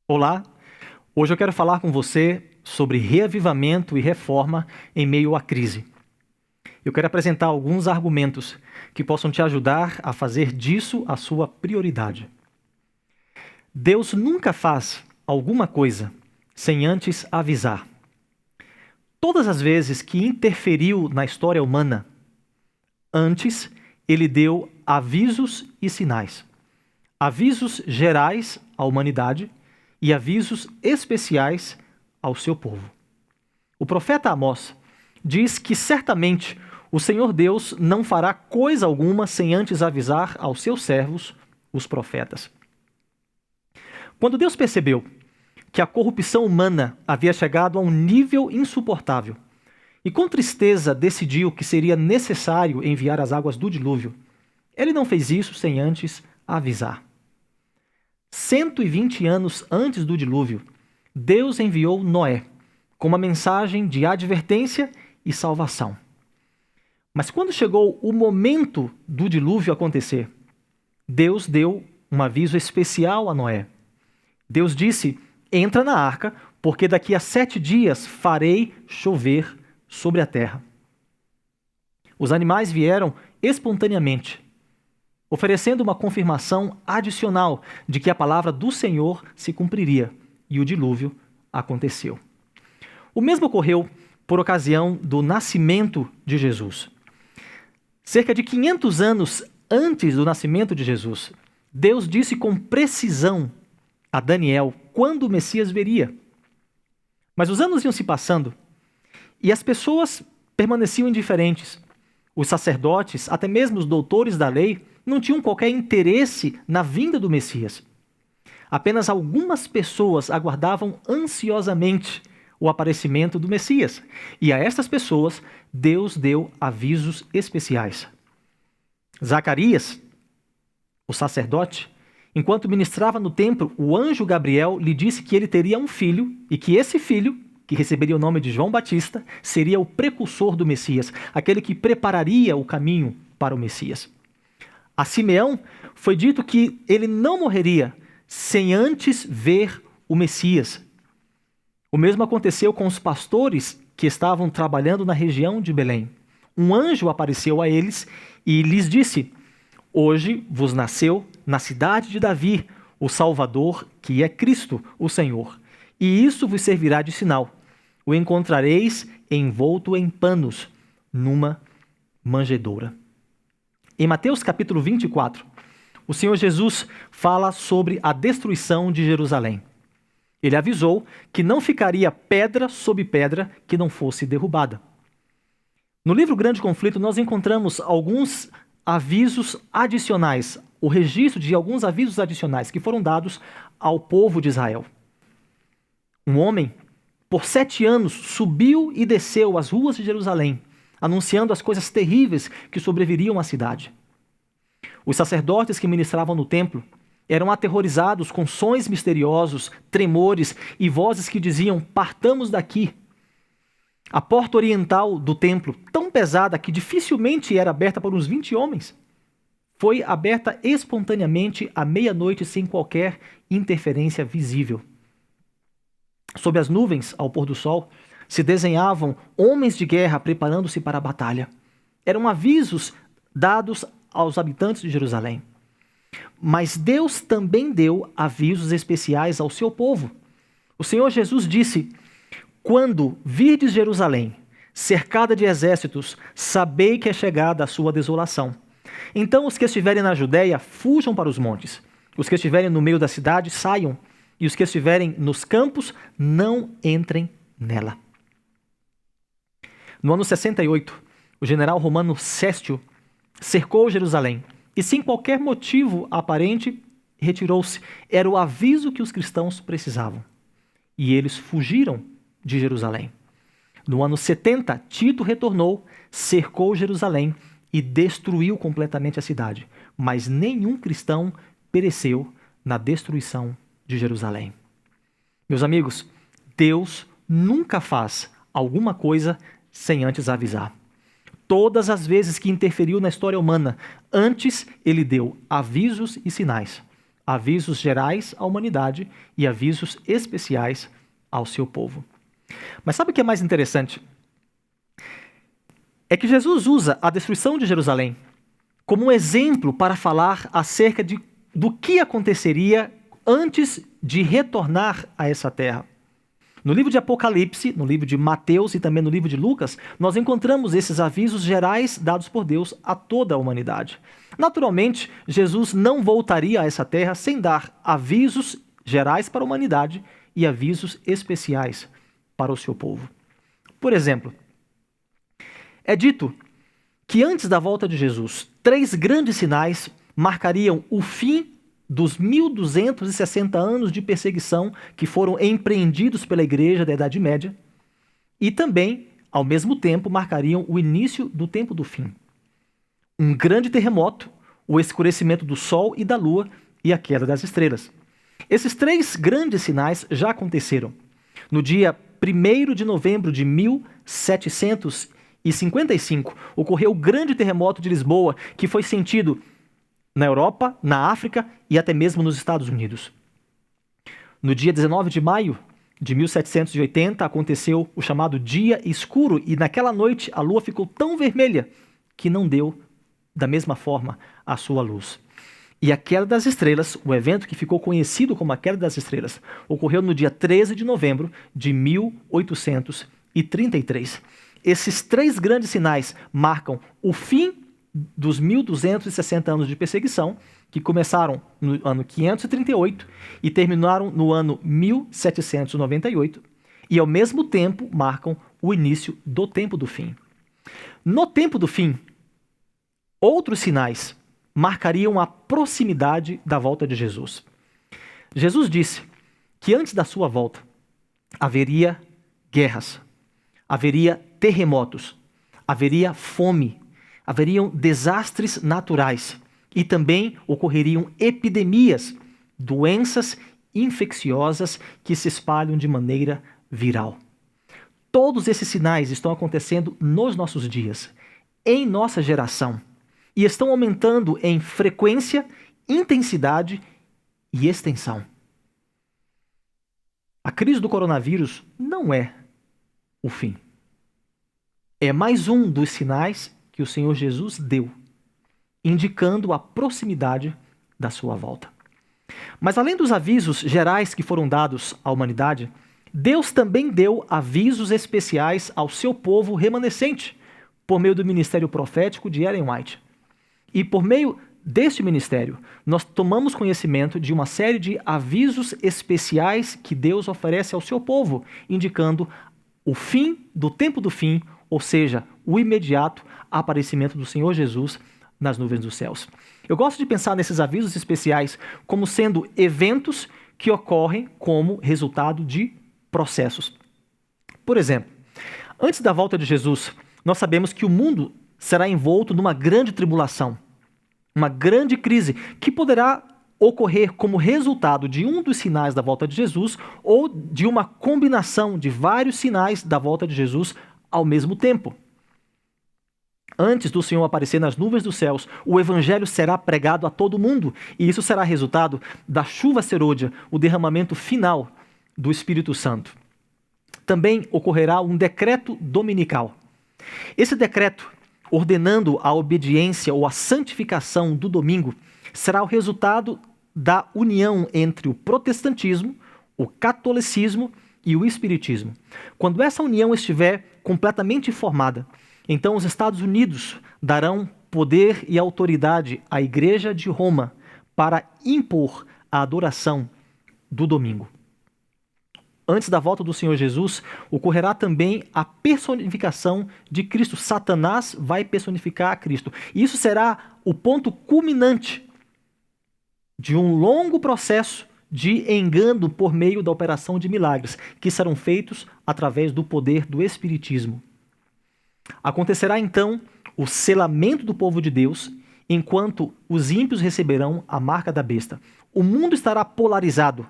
Olá, hoje eu quero falar com você sobre reavivamento e reforma em meio à crise. Eu quero apresentar alguns argumentos que possam te ajudar a fazer disso a sua prioridade. Deus nunca faz alguma coisa sem antes avisar. Todas as vezes que interferiu na história humana, antes ele deu avisos e sinais. Avisos gerais à humanidade e avisos especiais ao seu povo. O profeta Amós diz que certamente o Senhor Deus não fará coisa alguma sem antes avisar aos seus servos, os profetas. Quando Deus percebeu que a corrupção humana havia chegado a um nível insuportável e com tristeza decidiu que seria necessário enviar as águas do dilúvio, ele não fez isso sem antes avisar. 120 anos antes do dilúvio, Deus enviou Noé com uma mensagem de advertência e salvação. Mas quando chegou o momento do dilúvio acontecer, Deus deu um aviso especial a Noé. Deus disse: entra na arca, porque daqui a 7 dias farei chover sobre a terra. Os animais vieram espontaneamente, oferecendo uma confirmação adicional de que a palavra do Senhor se cumpriria, e o dilúvio aconteceu. O mesmo ocorreu por ocasião do nascimento de Jesus. Cerca de 500 anos antes do nascimento de Jesus, Deus disse com precisão a Daniel quando o Messias viria. Mas os anos iam se passando e as pessoas permaneciam indiferentes. Os sacerdotes, até mesmo os doutores da lei, não tinham qualquer interesse na vinda do Messias. Apenas algumas pessoas aguardavam ansiosamente o aparecimento do Messias. E a estas pessoas, Deus deu avisos especiais. Zacarias, o sacerdote, enquanto ministrava no templo, o anjo Gabriel lhe disse que ele teria um filho e que esse filho, que receberia o nome de João Batista, seria o precursor do Messias, aquele que prepararia o caminho para o Messias. A Simeão foi dito que ele não morreria sem antes ver o Messias. O mesmo aconteceu com os pastores que estavam trabalhando na região de Belém. Um anjo apareceu a eles e lhes disse: hoje vos nasceu na cidade de Davi o Salvador, que é Cristo, o Senhor. E isso vos servirá de sinal. O encontrareis envolto em panos, numa manjedoura. Em Mateus capítulo 24, o Senhor Jesus fala sobre a destruição de Jerusalém. Ele avisou que não ficaria pedra sobre pedra que não fosse derrubada. No livro Grande Conflito, nós encontramos alguns avisos adicionais, o registro de alguns avisos adicionais que foram dados ao povo de Israel. Um homem, por 7 anos, subiu e desceu as ruas de Jerusalém, anunciando as coisas terríveis que sobreviriam à cidade. Os sacerdotes que ministravam no templo eram aterrorizados com sons misteriosos, tremores e vozes que diziam: partamos daqui. A porta oriental do templo, tão pesada que dificilmente era aberta por uns 20 homens, foi aberta espontaneamente à meia-noite sem qualquer interferência visível. Sob as nuvens, ao pôr do sol, se desenhavam homens de guerra preparando-se para a batalha. Eram avisos dados aos habitantes de Jerusalém. Mas Deus também deu avisos especiais ao seu povo. O Senhor Jesus disse: quando virdes Jerusalém, cercada de exércitos, sabei que é chegada a sua desolação. Então os que estiverem na Judéia, fujam para os montes. Os que estiverem no meio da cidade, saiam. E os que estiverem nos campos, não entrem nela. No ano 68, o general romano Céstio cercou Jerusalém e, sem qualquer motivo aparente, retirou-se. Era o aviso que os cristãos precisavam. E eles fugiram de Jerusalém. No ano 70, Tito retornou, cercou Jerusalém e destruiu completamente a cidade. Mas nenhum cristão pereceu na destruição de Jerusalém. Meus amigos, Deus nunca faz alguma coisa sem antes avisar. Todas as vezes que interferiu na história humana, antes ele deu avisos e sinais. avisos gerais à humanidade e avisos especiais ao seu povo. Mas sabe o que é mais interessante? É que Jesus usa a destruição de Jerusalém como um exemplo para falar acerca do que aconteceria antes de retornar a essa terra. No livro de Apocalipse, no livro de Mateus e também no livro de Lucas, nós encontramos esses avisos gerais dados por Deus a toda a humanidade. Naturalmente, Jesus não voltaria a essa terra sem dar avisos gerais para a humanidade e avisos especiais para o seu povo. Por exemplo, é dito que antes da volta de Jesus, 3 grandes sinais marcariam o fim dos 1260 anos de perseguição que foram empreendidos pela Igreja da Idade Média e também, ao mesmo tempo, marcariam o início do tempo do fim. Um grande terremoto, o escurecimento do Sol e da Lua e a queda das estrelas. Esses 3 grandes sinais já aconteceram. No dia 1º de novembro de 1755, ocorreu o grande terremoto de Lisboa, que foi sentido na Europa, na África e até mesmo nos Estados Unidos. No dia 19 de maio de 1780, aconteceu o chamado Dia Escuro e naquela noite a lua ficou tão vermelha que não deu, da mesma forma, a sua luz. E a queda das estrelas, o evento que ficou conhecido como a queda das estrelas, ocorreu no dia 13 de novembro de 1833. Esses 3 grandes sinais marcam o fim dos 1260 anos de perseguição, que começaram no ano 538 e terminaram no ano 1798, e ao mesmo tempo marcam o início do tempo do fim. No tempo do fim, outros sinais marcariam a proximidade da volta de Jesus. Jesus disse que antes da sua volta haveria guerras, haveria terremotos, haveria fome, haveriam desastres naturais e também ocorreriam epidemias, doenças infecciosas que se espalham de maneira viral. Todos esses sinais estão acontecendo nos nossos dias, em nossa geração, e estão aumentando em frequência, intensidade e extensão. A crise do coronavírus não é o fim. É mais um dos sinais que o Senhor Jesus deu, indicando a proximidade da sua volta. Mas além dos avisos gerais que foram dados à humanidade, Deus também deu avisos especiais ao seu povo remanescente, por meio do ministério profético de Ellen White. E por meio deste ministério, nós tomamos conhecimento de uma série de avisos especiais que Deus oferece ao seu povo, indicando o fim do tempo do fim, ou seja, o imediato aparecimento do Senhor Jesus nas nuvens dos céus. Eu gosto de pensar nesses avisos especiais como sendo eventos que ocorrem como resultado de processos. Por exemplo, antes da volta de Jesus, nós sabemos que o mundo será envolto numa grande tribulação, uma grande crise que poderá ocorrer como resultado de um dos sinais da volta de Jesus ou de uma combinação de vários sinais da volta de Jesus ao mesmo tempo. Antes do Senhor aparecer nas nuvens dos céus, o evangelho será pregado a todo mundo, e isso será resultado da chuva serôdia, o derramamento final do Espírito Santo. Também ocorrerá um decreto dominical. Esse decreto, ordenando a obediência ou a santificação do domingo, será o resultado da união entre o protestantismo, o catolicismo e o espiritismo. Quando essa união estiver completamente formada, então os Estados Unidos darão poder e autoridade à Igreja de Roma para impor a adoração do domingo. Antes da volta do Senhor Jesus, ocorrerá também a personificação de Cristo. Satanás vai personificar a Cristo. E isso será o ponto culminante de um longo processo de engano por meio da operação de milagres, que serão feitos através do poder do Espiritismo. Acontecerá então o selamento do povo de Deus, enquanto os ímpios receberão a marca da besta. O mundo estará polarizado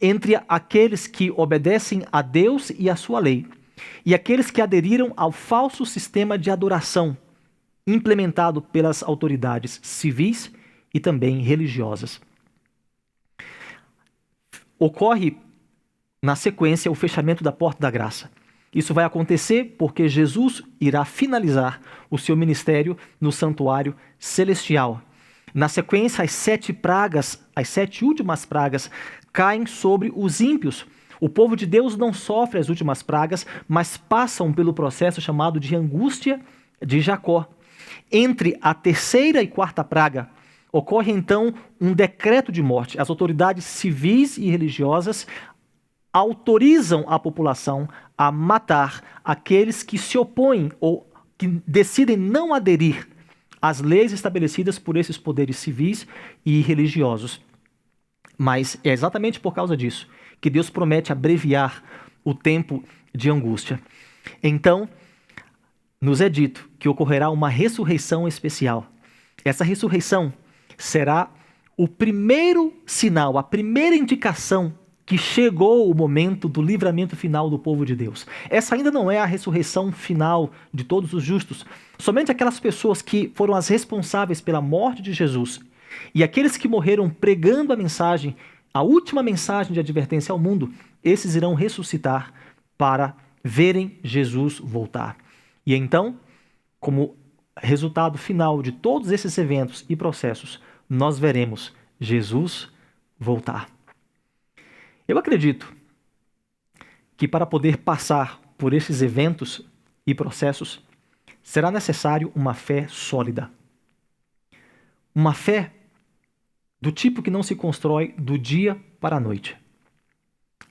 entre aqueles que obedecem a Deus e a sua lei, e aqueles que aderiram ao falso sistema de adoração implementado pelas autoridades civis e também religiosas. ocorre na sequência o fechamento da porta da graça. Isso vai acontecer porque Jesus irá finalizar o seu ministério no santuário celestial. Na sequência, as 7 pragas, as 7 últimas pragas, caem sobre os ímpios. O povo de Deus não sofre as últimas pragas, mas passam pelo processo chamado de angústia de Jacó. Entre a 3ª e 4ª praga, ocorre então um decreto de morte. As autoridades civis e religiosas autorizam a população a matar aqueles que se opõem ou que decidem não aderir às leis estabelecidas por esses poderes civis e religiosos. Mas é exatamente por causa disso que Deus promete abreviar o tempo de angústia. Então, nos é dito que ocorrerá uma ressurreição especial. Essa ressurreição será o primeiro sinal, a primeira indicação que chegou o momento do livramento final do povo de Deus. Essa ainda não é a ressurreição final de todos os justos. Somente aquelas pessoas que foram as responsáveis pela morte de Jesus e aqueles que morreram pregando a mensagem, a última mensagem de advertência ao mundo, esses irão ressuscitar para verem Jesus voltar. E então, como resultado final de todos esses eventos e processos, nós veremos Jesus voltar. Eu acredito que para poder passar por esses eventos e processos, será necessário uma fé sólida. Uma fé do tipo que não se constrói do dia para a noite.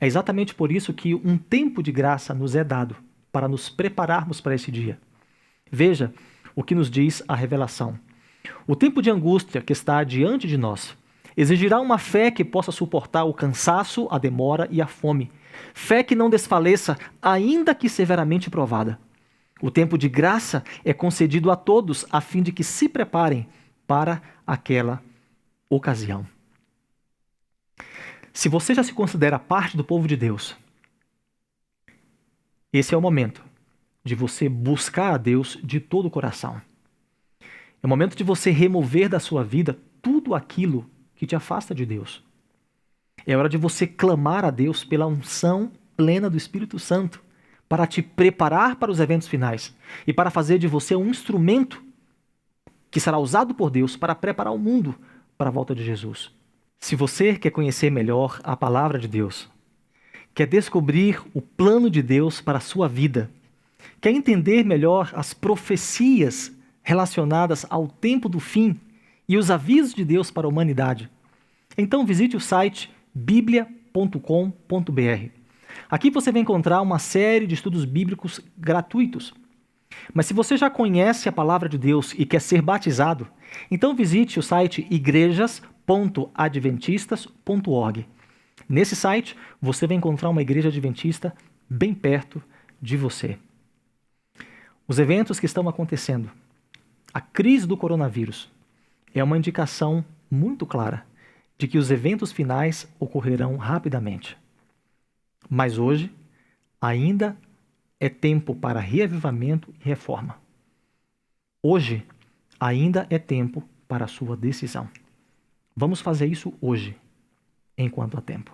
É exatamente por isso que um tempo de graça nos é dado, para nos prepararmos para esse dia. Veja o que nos diz a revelação. O tempo de angústia que está diante de nós exigirá uma fé que possa suportar o cansaço, a demora e a fome. Fé que não desfaleça, ainda que severamente provada. O tempo de graça é concedido a todos, a fim de que se preparem para aquela ocasião. Se você já se considera parte do povo de Deus, esse é o momento de você buscar a Deus de todo o coração. É o momento de você remover da sua vida tudo aquilo que te afasta de Deus. É hora de você clamar a Deus pela unção plena do Espírito Santo para te preparar para os eventos finais e para fazer de você um instrumento que será usado por Deus para preparar o mundo para a volta de Jesus. Se você quer conhecer melhor a palavra de Deus, quer descobrir o plano de Deus para a sua vida, quer entender melhor as profecias relacionadas ao tempo do fim e os avisos de Deus para a humanidade, então visite o site biblia.com.br. Aqui você vai encontrar uma série de estudos bíblicos gratuitos. Mas se você já conhece a palavra de Deus e quer ser batizado, então visite o site igrejas.adventistas.org. Nesse site você vai encontrar uma igreja adventista bem perto de você. Os eventos que estão acontecendo, a crise do coronavírus, é uma indicação muito clara de que os eventos finais ocorrerão rapidamente. Mas hoje, ainda é tempo para reavivamento e reforma. Hoje, ainda é tempo para a sua decisão. Vamos fazer isso hoje, enquanto há tempo.